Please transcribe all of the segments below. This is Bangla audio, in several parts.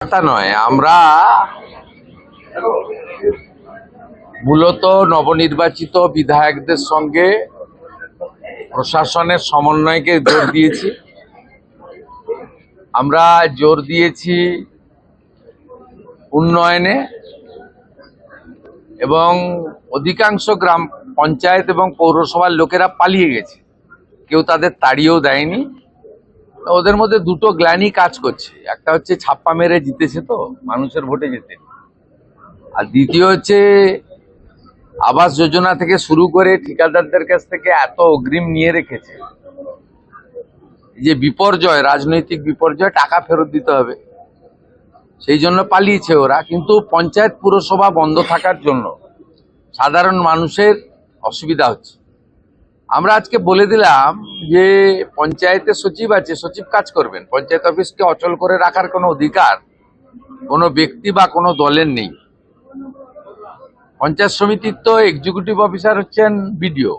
তা নয়, আমরা মূলত নবনির্বাচিত বিধায়কদের সঙ্গে প্রশাসনের সমন্বয়কে জোর দিয়েছি। আমরা জোর দিয়েছি উন্নয়নে এবং অধিকাংশ গ্রাম পঞ্চায়েত এবং পৌরসভার লোকেরা পালিয়ে গেছে, কেউ তাদের তাড়িয়েও দেয়নি। ওদের মধ্যে দুটো গ্লানি কাজ করছে, একটা হচ্ছে ছাপ্পা মেরে জিতেছে তো মানুষের ভোটে যেতে, আর দ্বিতীয় হচ্ছে আবাস যোজনা থেকে শুরু করে ঠিকাদারদের কাছ থেকে এত অগ্রিম নিয়ে রেখেছে যে বিপর্যয়, রাজনৈতিক বিপর্যয়, টাকা ফেরত দিতে হবে, সেই জন্য পালিয়েছে ওরা। কিন্তু পঞ্চায়েত পুরসভা বন্ধ থাকার জন্য সাধারণ মানুষের অসুবিধা হচ্ছে। আমরা আজকে বলে দিলাম যে পঞ্চায়েতে সচিব আছে, সচিব কাজ করবেন, পঞ্চায়েত অফিসকে অচল করে রাখার কোনো অধিকার কোনো ব্যক্তি বা কোনো দলের নেই। পঞ্চায়েত সমিতির তো এক্সিকিউটিভ অফিসার হচ্ছেন বিডিও,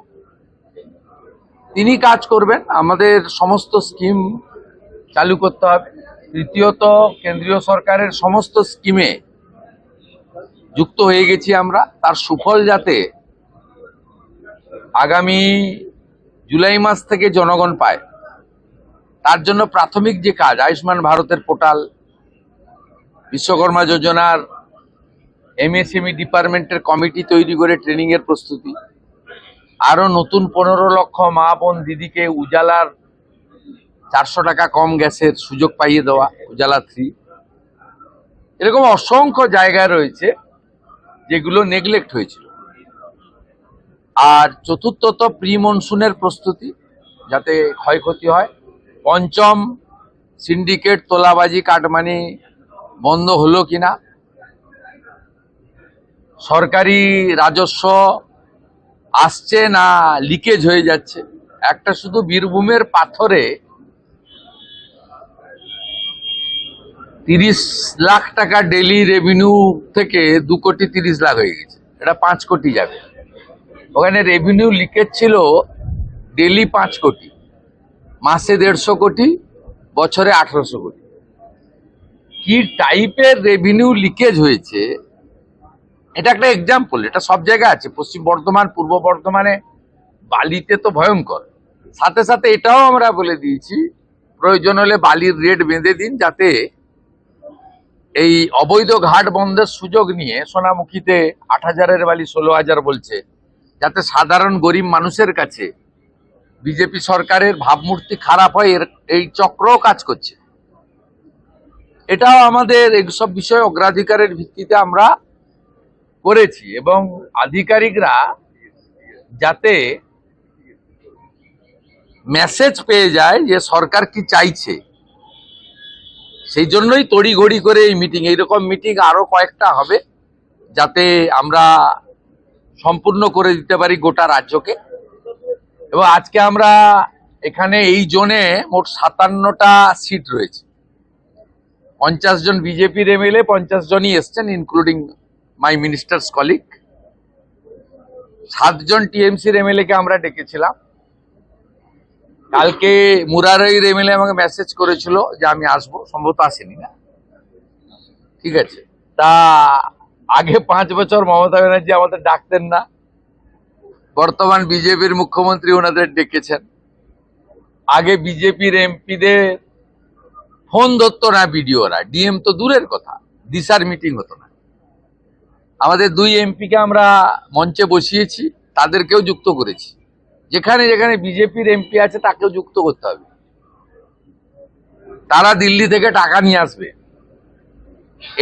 তিনি কাজ করবেন। আমাদের সমস্ত স্কিম চালু করতে হবে। তৃতীয়ত, কেন্দ্রীয় সরকারের সমস্ত স্কিমে যুক্ত হয়ে গেছি আমরা, তার সুফল যাতে আগামী জুলাই মাস থেকে জনগণ পায়, তার জন্য প্রাথমিক যে কাজ, আয়ুষ্মান ভারতের পোর্টাল, বিশ্বকর্মা যোজনার এমএসএমই ডিপার্টমেন্টের কমিটি তৈরি করে ট্রেনিং এর প্রস্তুতি, আরো নতুন 15 লক্ষ মা বোন দিদিকে উজালার 400 টাকা কম গ্যাসের সুযোগ পাইয়ে দেওয়া, উজালা 3। এরকম অসংখ্য জায়গা রয়েছে যেগুলো নেগলেক্ট হয়েছিল। আর চতুর্থত, প্রি মনসুনের প্রস্তুতি যাতে ক্ষয়ক্ষতি হয়। পঞ্চম, সিন্ডিকেট, তোলাবাজি, কাটমানি বন্ধ হলো কিনা, সরকারি রাজস্ব আসছে না লিকেজ হয়ে যাচ্ছে। একটা শুধু বীরভূমের পাথরে 30 লাখ টাকা ডেলি রেভিনিউ থেকে 2 কোটি 30 লাখ হয়ে গেছে, এটা 5 কোটি যাবে। ওখানে রেভিনিউ লিকেজ ছিল ডেলি 5 কোটি, মাসে 150 কোটি, বছরে 1800 কোটি। কি টাইপের রেভিনিউ লিকেজ হয়েছে, এটা একটা এক্সাম্পল। এটা সব জায়গায় আছে, পশ্চিম বর্ধমান, পূর্ব বর্ধমানে বালিতে তো ভয়ঙ্কর। সাথে সাথে এটাও আমরা বলে দিয়েছি, প্রয়োজন হলে বালির রেট বেঁধে দিন, যাতে এই অবৈধ ঘাট বন্ধের সুযোগ নিয়ে সোনামুখীতে 8,000-এর বালি 16,000 বলছে, যাতে সাধারণ গরিব মানুষের কাছে বিজেপি সরকারের ভাবমূর্তি খারাপ হয়, এই চক্রও কাজ করছে। এটাও আমাদের এইসব বিষয়ে অগ্রাধিকারের ভিত্তিতে আমরা করেছি, এবং আধিকারিকরা যাতে মেসেজ পেয়ে যায় যে সরকার কি চাইছে, সেই জন্যই তড়িঘড়ি করে এই মিটিং। এইরকম মিটিং আরো কয়েকটা হবে, যাতে আমরা সম্পূর্ণ করে দিতে পারি গোটা রাজ্যকে। এবং আজকে আমরা এখানে এই জোনে মোট 57টা সিট রয়েছে। 50 জন বিজেপির এমএলএ, 50 জনই এসছেন, ইনক্লুডিং মাই মিনিস্টার্স কলিগ। 7 জন টিএমসির এমএলএ কে আমরা ডেকেছিলাম। কালকে মুরারইর এমএলএ আমাকে মেসেজ করেছিল যে আমি আসবো, সম্ভবত আসেনি না, ঠিক আছে। তা আগে 5 বছর মমতা ব্যানার্জি আমাদের ডাকতেন না, বর্তমান বিজেপির মুখ্যমন্ত্রী ওনাদের ডেকেছেন। আগে বিজেপির এমপিদের ফোন ধরতো না বিডিওরা, ডিএম তো দূরের কথা, দিশার মিটিং হতো না। আমাদের 2 এমপিকে আমরা মঞ্চে বসিয়েছি, তাদেরকেও যুক্ত করেছি। যেখানে যেখানে বিজেপির এমপি আছে তাকেও যুক্ত করতে হবে। তারা দিল্লি থেকে টাকা নিয়ে আসবে,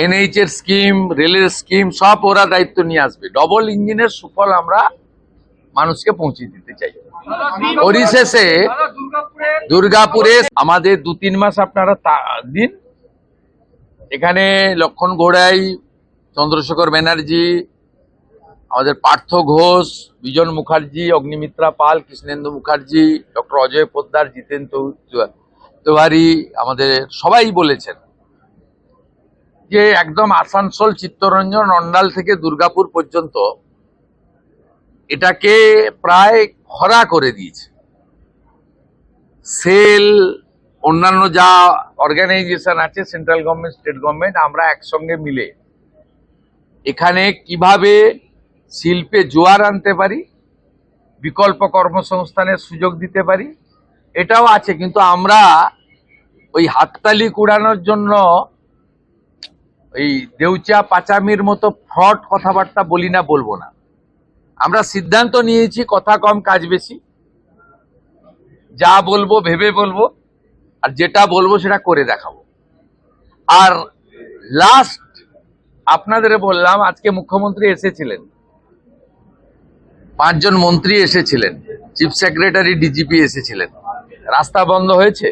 এনএইচ এর স্কিম, রেলের স্কিম সব ওরা দায়িত্ব নিয়ে আসবে। ডবল ইঞ্জিনের সুফল আমরা মানুষকে পৌঁছে দিতে চাই। পরিশেষে দুর্গাপুরে আমাদের 2-3 মাস আপনারা দিন। এখানে লক্ষণ গোড়াই, চন্দ্রশেখর ব্যানার্জি, আমাদের পার্থ ঘোষ, বিজন মুখার্জি, অগ্নিমিত্রা পাল, কৃষ্ণেন্দু মুখার্জি, ডক্টর অজয় পোদ্দার, জিতেন তিওয়ারি, আমাদের সবাই বলেছেন যে একদম আসানসোল, চিত্তরঞ্জন, অন্ডাল থেকে দুর্গাপুর পর্যন্ত এটাকে প্রায় খরা করে দিয়েছে। সেল, অন্যান্য যা অর্গানাইজেশন আছে, সেন্ট্রাল গভর্নমেন্ট, স্টেট গভর্নমেন্ট, আমরা একসঙ্গে মিলে এখানে কিভাবে শিল্পে জোয়ার আনতে পারি, বিকল্প কর্মসংস্থানের সুযোগ দিতে পারি, এটাও আছে। কিন্তু আমরা ওই হাততালি কুড়ানোর জন্য এই দেউচা পাচামির মতো ফ্রড কথাবার্তা বলি না, বলবো না। আমরা সিদ্ধান্ত নিয়েছি কথা কম কাজ বেশি, যা বলবো ভেবে বলবো, আর যেটা বলবো সেটা করে দেখাবো। আর লাস্ট আপনাদের বললাম, আজকে মুখ্যমন্ত্রী এসেছিলেন, 5 জন মন্ত্রী এসেছিলেন, চিফ সেক্রেটারি, ডিজিপি এসেছিলেন। রাস্তা বন্ধ হয়েছে?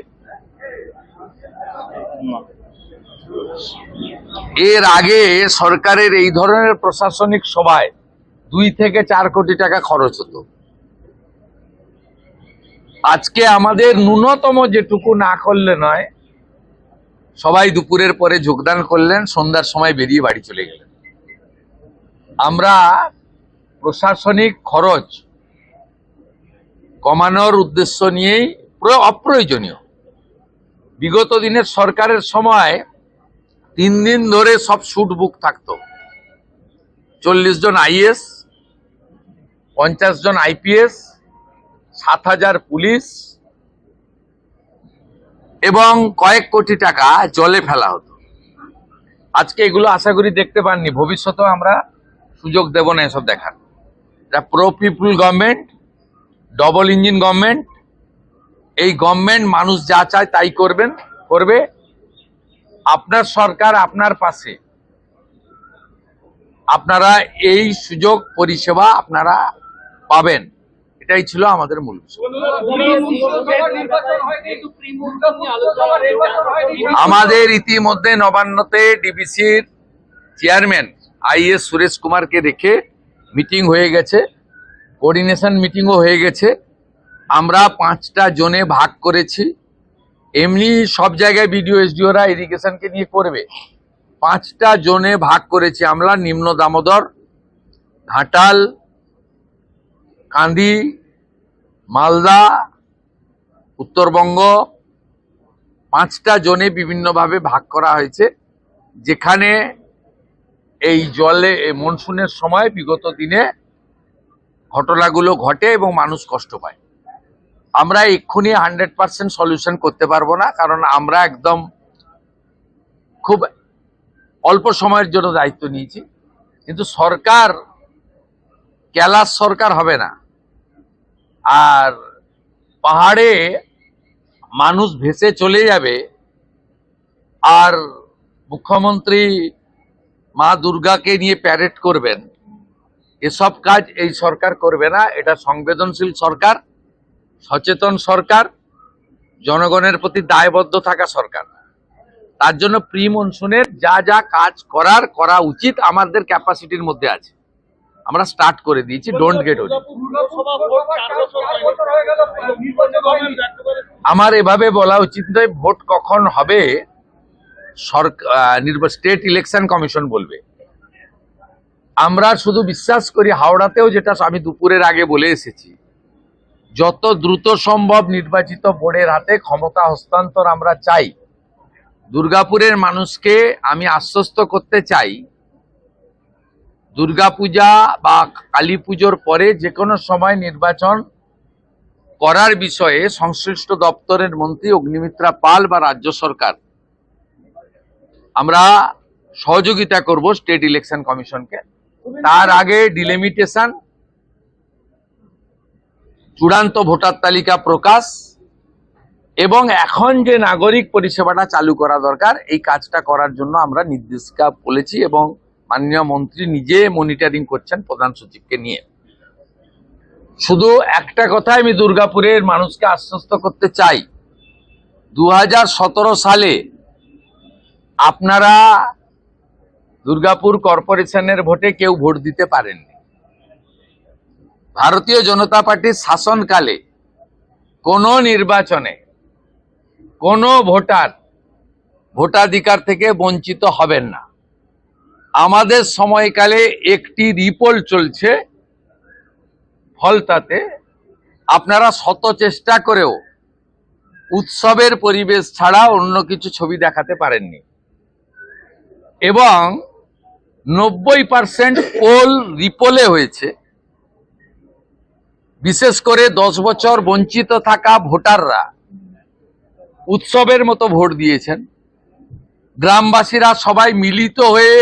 এর আগে সরকারের এই ধরনের প্রশাসনিক সভায় 2 থেকে 4 কোটি টাকা খরচ হতো। আজকে আমাদের ন্যূনতম যেটুকু না করলে নয়, সবাই দুপুরের পরে যোগদান করলেন, সন্ধ্যার সময় বেরিয়ে বাড়ি চলে গেলেন। আমরা প্রশাসনিক খরচ কমানোর উদ্দেশ্য নিয়েই, অপ্রয়োজনীয়, বিগত দিনের সরকারের সময় 3 দিন ধরে সব শুট বুক থাকতো। 40 জন আইএস, 50 জন আইপিএস, 7,000 পুলিশ এবং কয়েক কোটি টাকা জলে ফেলা হতো। আজকে এগুলো আশা করি দেখতে পাননি, ভবিষ্যতেও আমরা সুযোগ দেব না এসব দেখার। এটা প্রো পিপুল গভর্নমেন্ট, ডবল ইঞ্জিন গভর্নমেন্ট। এই গভর্নমেন্ট মানুষ যা চায় তাই করবে। আপনার সরকার আপনার পাশে, আপনারা এই সুযোগ পরিষেবা আপনারা পাবেন, এটাই ছিল আমাদের মূল বিষয়। আমাদের ইতিমধ্যে নবান্নতে ডিবিসির চেয়ারম্যান আইএস সুরেশ কুমারকে রেখে মিটিং হয়ে গেছে, কোঅর্ডিনেশন মিটিংও হয়ে গেছে। আমরা 5টা জোনে ভাগ করেছি। এমনি সব জায়গায় বিডিও এসডিওরা ইরিগেশনকে নিয়ে করবে, 5টা জোনে ভাগ করেছি আমরা। নিম্ন দামোদর, ঘাটাল, কান্দি, মালদা, উত্তরবঙ্গ, 5টা জোনে বিভিন্নভাবে ভাগ করা হয়েছে, যেখানে এই জলে মনসুনের সময় বিগত দিনে ঘটনাগুলো ঘটে এবং মানুষ কষ্ট পায়। আমরা এক্ষুনি 100% সলিউশন করতে পারবো না, কারণ আমরা একদম খুব অল্প সময়ের জন্য দায়িত্ব নিয়েছি। কিন্তু সরকার ক্যালাস সরকার হবে না, আর পাহাড়ে মানুষ ভেসে চলে যাবে, আর মুখ্যমন্ত্রী মা দুর্গাকে নিয়ে প্যারেড করবেন, এসব কাজ এই সরকার করবে না। এটা সংবেদনশীল সরকার, সচেতন সরকার, জনগণের প্রতি দায়বদ্ধ থাকা সরকার। তার জন্য প্রি মনসুনের যা যা কাজ করা উচিত আমাদের ক্যাপাসিটির মধ্যে আছে, আমরা স্টার্ট করে দিয়েছি। ডোন্ট গেট ওরি। আমার এভাবে বলা উচিত নয়, ভোট কখন হবে স্টেট ইলেকশন কমিশন বলবে। আমরা শুধু বিশ্বাস করি, হাওড়াতেও যেটা আমি দুপুরের আগে বলে এসেছি, যত দ্রুত সম্ভব নির্বাচিত বোর্ডের হাতে ক্ষমতা হস্তান্তর আমরা চাই। দুর্গাপুরের মানুষকে আমি আশ্বস্ত করতে চাই, দুর্গাপূজা বা কালী পুজোর পরে যে কোনো সময় নির্বাচন করার বিষয়ে সংশ্লিষ্ট দপ্তরের মন্ত্রী অগ্নিমিত্রা পাল বা রাজ্য সরকার, আমরা সহযোগিতা করব স্টেট ইলেকশন কমিশনকে। তার আগে ডিলিমিটেশন, চূড়ান্ত ভোটার তালিকা প্রকাশ এবং এখন যে নাগরিক পরিষেবাটা চালু করা দরকার, এই কাজটা করার জন্য আমরা নির্দেশিকা বলেছি এবং মাননীয় মন্ত্রী নিজে মনিটরিং করছেন প্রধান সচিবকে নিয়ে। শুধু একটা কথা আমি দুর্গাপুরের মানুষকে আশ্বস্ত করতে চাই, 2017 সালে আপনারা দুর্গাপুর কর্পোরেশনের ভোটে কেউ ভোট দিতে পারেননি। ভারতীয় জনতা পার্টির শাসনকালে কোনো নির্বাচনে কোনো ভোটার ভোটাধিকার থেকে বঞ্চিত হবেন না। আমাদের সময়কালে একটি রিপোল চলছে, ফলতাতে আপনারা শত চেষ্টা করেও উৎসবের পরিবেশ ছাড়া অন্য কিছু ছবি দেখাতে পারেননি এবং 90% পোল রিপোলে হয়েছে। বিশেষ করে 10 বছর বঞ্চিত থাকা ভোটাররা উৎসবের মতো ভোট দিয়েছেন। গ্রামবাসীরা সবাই মিলিত হয়ে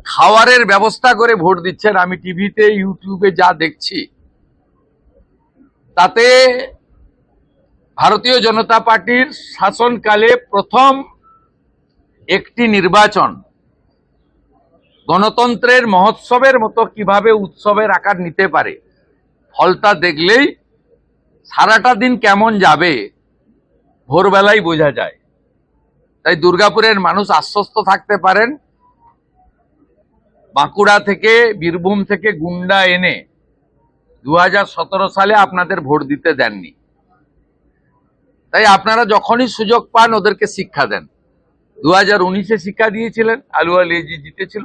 খাওয়ারের ব্যবস্থা করে ভোট দিচ্ছেন। আমি টিভিতে ইউটিউবে যা দেখছি তাতে ভারতীয় জনতা পার্টির শাসনকালে প্রথম একটি নির্বাচন গণতন্ত্রের মহোৎসবের মতো কিভাবে উৎসবের আকার নিতে পারে, ফলটা দেখলেই সারাটা দিন কেমন যাবে ভোরবেলায় বোঝা যায়। তাই দুর্গাপুরের মানুষ আশ্বস্ত থাকতে পারেন, বাঁকুড়া থেকে বীরভূম থেকে গুন্ডা এনে 2017 সালে আপনাদের ভোট দিতে দেননি। তাই আপনারা যখনই সুযোগ পান ওদেরকে শিক্ষা দেন। 2019-এ শিক্ষা দিয়েছিলেন, আলুয়া লেজি জিতেছিল।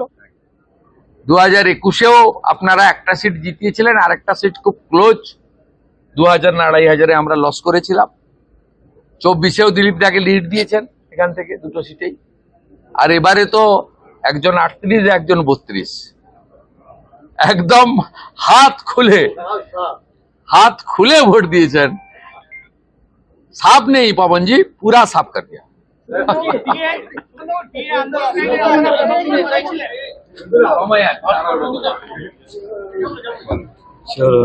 2021-এও আপনারা একটা সিট জিতিয়েছিলেন, আর একটা সিট খুব ক্লোজ 2000 না 2500-এ আমরা লস করেছিলাম। 24-এও দিলীপ দাকে লিড দিয়েছেন এখান থেকে দুটো সিটেই। আর এবারে তো একজন 38 একজন 32, একদম হাত খুলে ভোট দিয়েছেন। साफ नहीं पवन जी, पूरा साफ कर दिया। चलो।